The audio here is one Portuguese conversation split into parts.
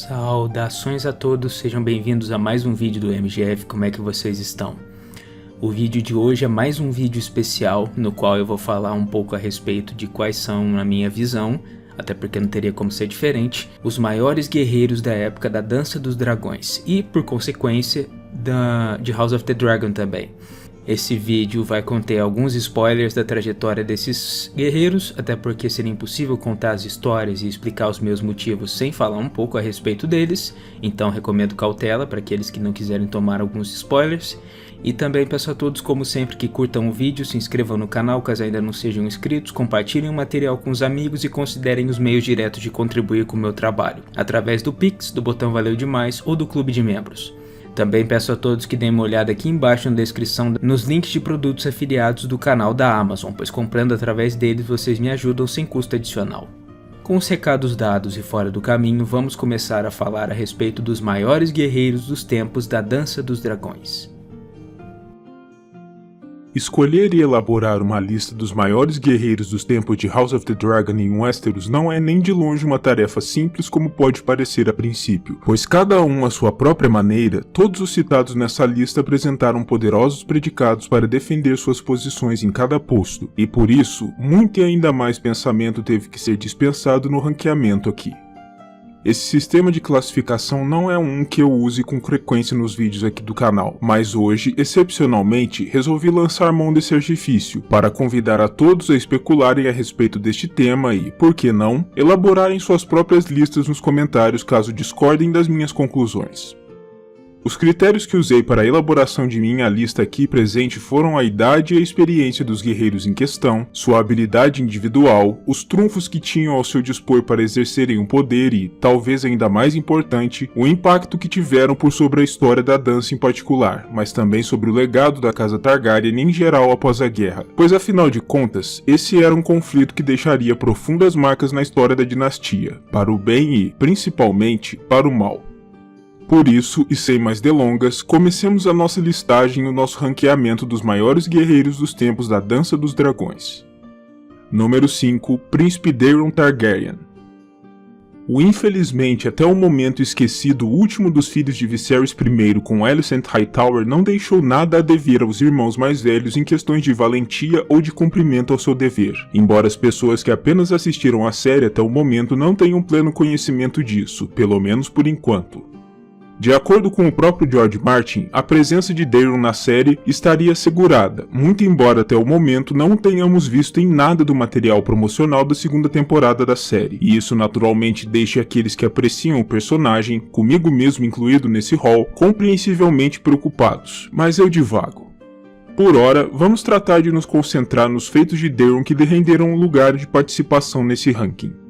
Saudações a todos, sejam bem-vindos a mais um vídeo do MGF, como é que vocês estão? O vídeo de hoje é mais um vídeo especial, no qual eu vou falar um pouco a respeito de quais são, na minha visão, até porque não teria como ser diferente, os maiores guerreiros da época da Dança dos Dragões e, por consequência, de House of the Dragon também. Esse vídeo vai conter alguns spoilers da trajetória desses guerreiros, até porque seria impossível contar as histórias e explicar os meus motivos sem falar um pouco a respeito deles, então recomendo cautela para aqueles que não quiserem tomar alguns spoilers. E também peço a todos, como sempre, que curtam o vídeo, se inscrevam no canal caso ainda não sejam inscritos, compartilhem o material com os amigos e considerem os meios diretos de contribuir com o meu trabalho, através do Pix, do botão Valeu Demais ou do Clube de Membros. Também peço a todos que deem uma olhada aqui embaixo na descrição nos links de produtos afiliados do canal da Amazon, pois comprando através deles vocês me ajudam sem custo adicional. Com os recados dados e fora do caminho, vamos começar a falar a respeito dos maiores guerreiros dos tempos da Dança dos Dragões. Escolher e elaborar uma lista dos maiores guerreiros dos tempos de House of the Dragon em Westeros não é nem de longe uma tarefa simples como pode parecer a princípio, pois cada um à sua própria maneira, todos os citados nessa lista apresentaram poderosos predicados para defender suas posições em cada posto, e por isso, muito e ainda mais pensamento teve que ser dispensado no ranqueamento aqui. Esse sistema de classificação não é um que eu use com frequência nos vídeos aqui do canal, mas hoje, excepcionalmente, resolvi lançar mão desse artifício para convidar a todos a especularem a respeito deste tema e, por que não, elaborarem suas próprias listas nos comentários caso discordem das minhas conclusões. Os critérios que usei para a elaboração de minha lista aqui presente foram a idade e a experiência dos guerreiros em questão, sua habilidade individual, os trunfos que tinham ao seu dispor para exercerem um poder e, talvez ainda mais importante, o impacto que tiveram por sobre a história da dança em particular, mas também sobre o legado da Casa Targaryen em geral após a guerra, pois afinal de contas, esse era um conflito que deixaria profundas marcas na história da dinastia, para o bem e, principalmente, para o mal. Por isso, e sem mais delongas, comecemos a nossa listagem e o nosso ranqueamento dos maiores guerreiros dos tempos da Dança dos Dragões. Número 5. Príncipe Daeron Targaryen. O infelizmente até o momento esquecido último dos filhos de Viserys I com Alicent Hightower não deixou nada a dever aos irmãos mais velhos em questões de valentia ou de cumprimento ao seu dever, embora as pessoas que apenas assistiram à série até o momento não tenham pleno conhecimento disso, pelo menos por enquanto. De acordo com o próprio George Martin, a presença de Daeron na série estaria assegurada, muito embora até o momento não tenhamos visto em nada do material promocional da segunda temporada da série, e isso naturalmente deixa aqueles que apreciam o personagem, comigo mesmo incluído nesse rol, compreensivelmente preocupados, mas eu divago. Por ora, vamos tratar de nos concentrar nos feitos de Daeron que lhe renderam um lugar de participação nesse ranking.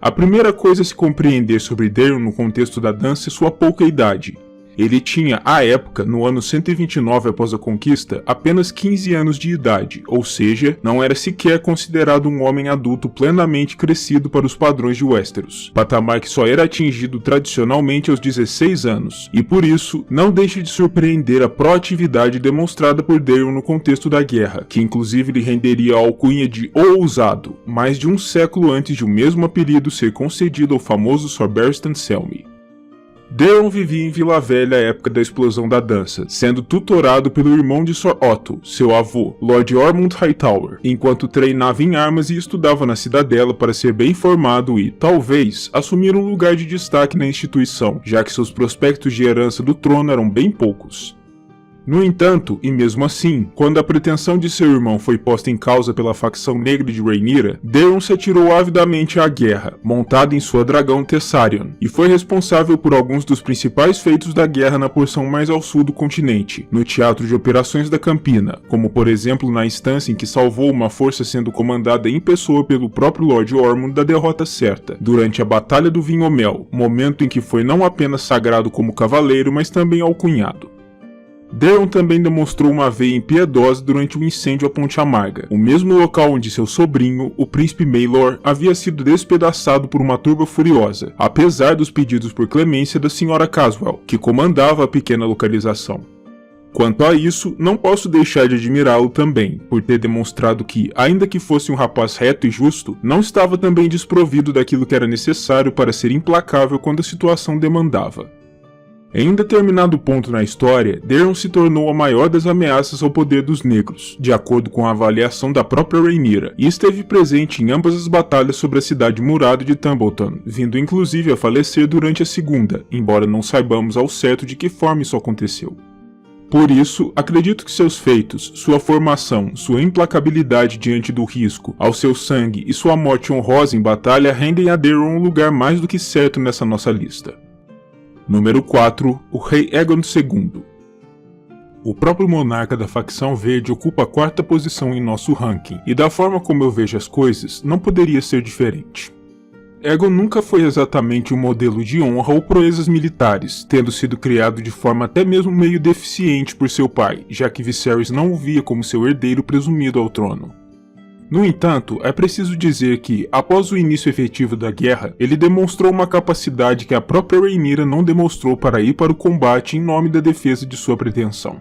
A primeira coisa a se compreender sobre Daeron no contexto da dança é sua pouca idade. Ele tinha, à época, no ano 129 após a conquista, apenas 15 anos de idade, ou seja, não era sequer considerado um homem adulto plenamente crescido para os padrões de Westeros, patamar que só era atingido tradicionalmente aos 16 anos, e por isso, não deixa de surpreender a proatividade demonstrada por Daeron no contexto da guerra, que inclusive lhe renderia a alcunha de O Ousado, mais de um século antes de o mesmo apelido ser concedido ao famoso Sir Barristan Selmy. Daeron vivia em Vila Velha à época da explosão da dança, sendo tutorado pelo irmão de Sir Otto, seu avô, Lord Ormond Hightower, enquanto treinava em armas e estudava na cidadela para ser bem formado e, talvez, assumir um lugar de destaque na instituição, já que seus prospectos de herança do trono eram bem poucos. No entanto, e mesmo assim, quando a pretensão de seu irmão foi posta em causa pela facção negra de Rhaenyra, Daeron se atirou avidamente à guerra, montado em sua dragão Tessarion, e foi responsável por alguns dos principais feitos da guerra na porção mais ao sul do continente, no teatro de operações da Campina, como por exemplo na instância em que salvou uma força sendo comandada em pessoa pelo próprio Lord Ormond da derrota certa, durante a Batalha do Vinho-Mel, momento em que foi não apenas sagrado como cavaleiro, mas também alcunhado. Daeron também demonstrou uma veia impiedosa durante o incêndio à Ponte Amarga, o mesmo local onde seu sobrinho, o príncipe Maelor, havia sido despedaçado por uma turba furiosa, apesar dos pedidos por clemência da Sra. Caswell, que comandava a pequena localização. Quanto a isso, não posso deixar de admirá-lo também, por ter demonstrado que, ainda que fosse um rapaz reto e justo, não estava também desprovido daquilo que era necessário para ser implacável quando a situação demandava. Em um determinado ponto na história, Daeron se tornou a maior das ameaças ao poder dos negros, de acordo com a avaliação da própria Rhaenyra, e esteve presente em ambas as batalhas sobre a cidade murada de Tumbleton, vindo inclusive a falecer durante a segunda, embora não saibamos ao certo de que forma isso aconteceu. Por isso, acredito que seus feitos, sua formação, sua implacabilidade diante do risco, ao seu sangue e sua morte honrosa em batalha rendem a Daeron um lugar mais do que certo nessa nossa lista. Número 4. O Rei Aegon II. O próprio monarca da facção verde ocupa a 4ª posição em nosso ranking, e da forma como eu vejo as coisas, não poderia ser diferente. Aegon nunca foi exatamente um modelo de honra ou proezas militares, tendo sido criado de forma até mesmo meio deficiente por seu pai, já que Viserys não o via como seu herdeiro presumido ao trono. No entanto, é preciso dizer que, após o início efetivo da guerra, ele demonstrou uma capacidade que a própria Rhaenyra não demonstrou para ir para o combate em nome da defesa de sua pretensão.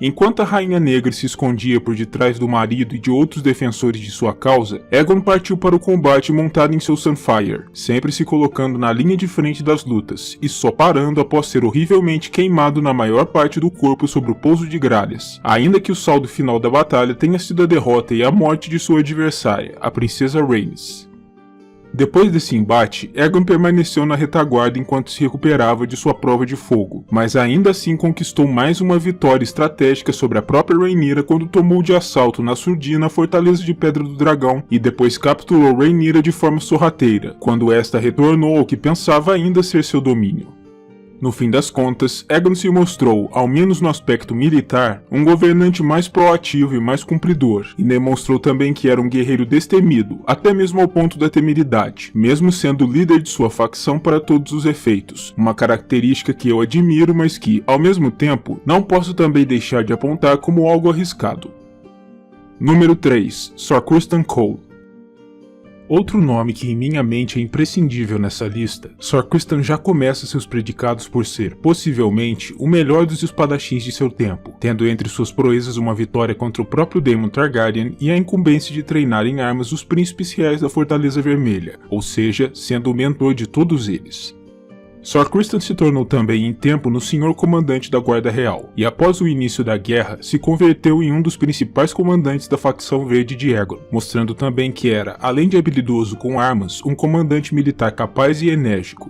Enquanto a Rainha Negra se escondia por detrás do marido e de outros defensores de sua causa, Aegon partiu para o combate montado em seu Sunfire, sempre se colocando na linha de frente das lutas, e só parando após ser horrivelmente queimado na maior parte do corpo sobre o pouso de gralhas, ainda que o saldo final da batalha tenha sido a derrota e a morte de sua adversária, a princesa Rhaenys. Depois desse embate, Aegon permaneceu na retaguarda enquanto se recuperava de sua prova de fogo, mas ainda assim conquistou mais uma vitória estratégica sobre a própria Rhaenyra quando tomou de assalto na surdina a Fortaleza de Pedra do Dragão e depois capturou Rhaenyra de forma sorrateira, quando esta retornou ao que pensava ainda ser seu domínio. No fim das contas, Aegon se mostrou, ao menos no aspecto militar, um governante mais proativo e mais cumpridor, e demonstrou também que era um guerreiro destemido, até mesmo ao ponto da temeridade, mesmo sendo líder de sua facção para todos os efeitos, uma característica que eu admiro, mas que, ao mesmo tempo, não posso também deixar de apontar como algo arriscado. Número 3. Sir Criston Cole. Outro nome que em minha mente é imprescindível nessa lista, Sir Criston já começa seus predicados por ser, possivelmente, o melhor dos espadachins de seu tempo, tendo entre suas proezas uma vitória contra o próprio Daemon Targaryen e a incumbência de treinar em armas os príncipes reais da Fortaleza Vermelha, ou seja, sendo o mentor de todos eles. Sir Criston se tornou também em tempo no Senhor Comandante da Guarda Real, e após o início da guerra, se converteu em um dos principais comandantes da facção verde de Aegon, mostrando também que era, além de habilidoso com armas, um comandante militar capaz e enérgico.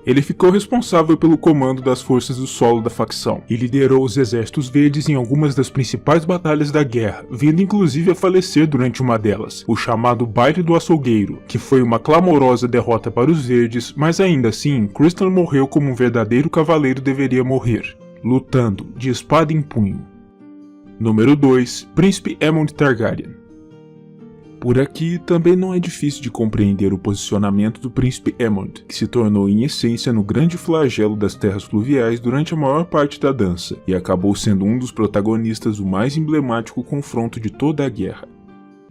Ele ficou responsável pelo comando das forças do solo da facção, e liderou os exércitos verdes em algumas das principais batalhas da guerra, vindo inclusive a falecer durante uma delas, o chamado Baile do Açougueiro, que foi uma clamorosa derrota para os verdes, mas ainda assim, Criston morreu como um verdadeiro cavaleiro deveria morrer, lutando, de espada em punho. Número 2. Príncipe Aemond Targaryen. Por aqui, também não é difícil de compreender o posicionamento do príncipe Aemond, que se tornou em essência no grande flagelo das terras fluviais durante a maior parte da dança, e acabou sendo um dos protagonistas do mais emblemático confronto de toda a guerra.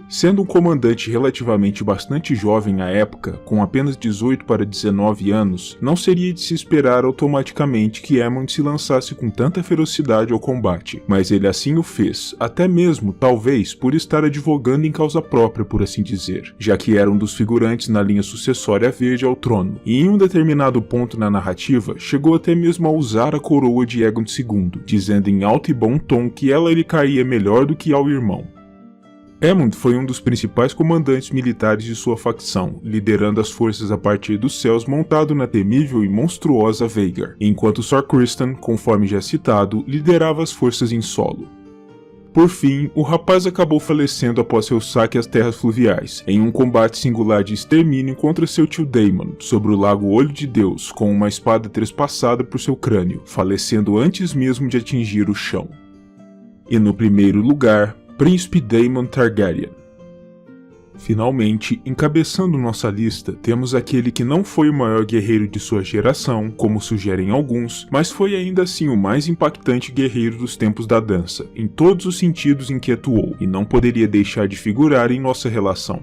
Sendo um comandante relativamente bastante jovem à época, com apenas 18 para 19 anos, não seria de se esperar automaticamente que Aemond se lançasse com tanta ferocidade ao combate, mas ele assim o fez, até mesmo, talvez, por estar advogando em causa própria, por assim dizer, já que era um dos figurantes na linha sucessória verde ao trono, e em um determinado ponto na narrativa, chegou até mesmo a usar a coroa de Aegon II, dizendo em alto e bom tom que ela lhe caía melhor do que ao irmão. Aemond foi um dos principais comandantes militares de sua facção, liderando as forças a partir dos céus montado na temível e monstruosa Vhagar, enquanto Sir Criston, conforme já citado, liderava as forças em solo. Por fim, o rapaz acabou falecendo após seu saque às terras fluviais, em um combate singular de extermínio contra seu tio Daemon, sobre o lago Olho de Deus, com uma espada trespassada por seu crânio, falecendo antes mesmo de atingir o chão. E no primeiro lugar, Príncipe Daemon Targaryen. Finalmente, encabeçando nossa lista, temos aquele que não foi o maior guerreiro de sua geração, como sugerem alguns, mas foi ainda assim o mais impactante guerreiro dos tempos da dança, em todos os sentidos em que atuou, e não poderia deixar de figurar em nossa relação.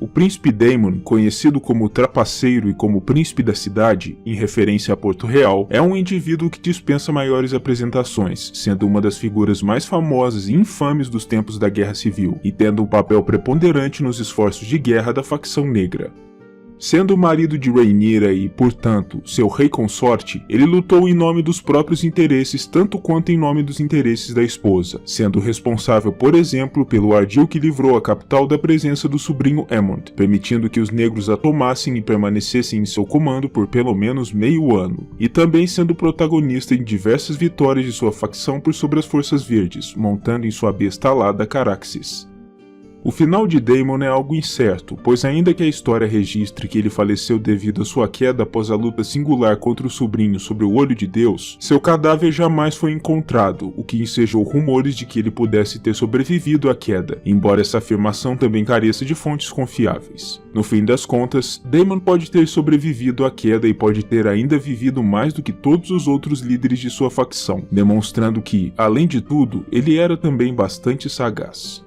O príncipe Daemon, conhecido como Trapaceiro e como Príncipe da Cidade, em referência a Porto Real, é um indivíduo que dispensa maiores apresentações, sendo uma das figuras mais famosas e infames dos tempos da Guerra Civil, e tendo um papel preponderante nos esforços de guerra da facção negra. Sendo o marido de Rhaenyra e, portanto, seu rei consorte, ele lutou em nome dos próprios interesses tanto quanto em nome dos interesses da esposa, sendo responsável, por exemplo, pelo ardil que livrou a capital da presença do sobrinho Aemond, permitindo que os negros a tomassem e permanecessem em seu comando por pelo menos meio ano, e também sendo protagonista em diversas vitórias de sua facção por sobre as Forças Verdes, montando em sua besta alada Caraxes. O final de Daemon é algo incerto, pois ainda que a história registre que ele faleceu devido à sua queda após a luta singular contra o sobrinho sobre o Olho de Deus, seu cadáver jamais foi encontrado, o que ensejou rumores de que ele pudesse ter sobrevivido à queda, embora essa afirmação também careça de fontes confiáveis. No fim das contas, Daemon pode ter sobrevivido à queda e pode ter ainda vivido mais do que todos os outros líderes de sua facção, demonstrando que, além de tudo, ele era também bastante sagaz.